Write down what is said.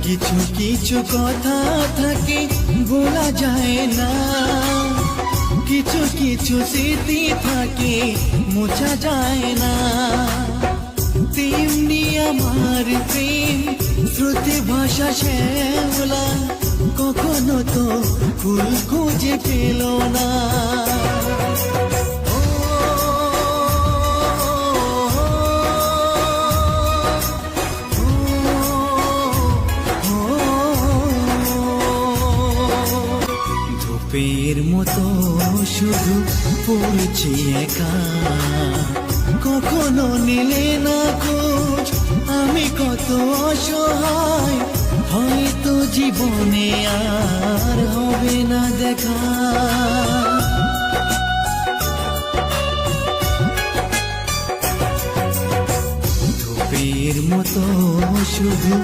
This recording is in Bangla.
কিছু কিছু কথা থাকে বলা যায় না, কিছু কিছু স্মৃতি থাকে মোছা যায় না। তেমনি আমার প্রেম শ্রুতি ভাষা শ্যাওলা কখনো তো ফুল খুঁজে পেল না। ধূপের মতো শুধু পড়ছি একা, কখনো নিলে না খোঁজ আমি কত অসহায়, হয়তো জীবনে আর হবে না দেখা। ধূপের মতো শুধু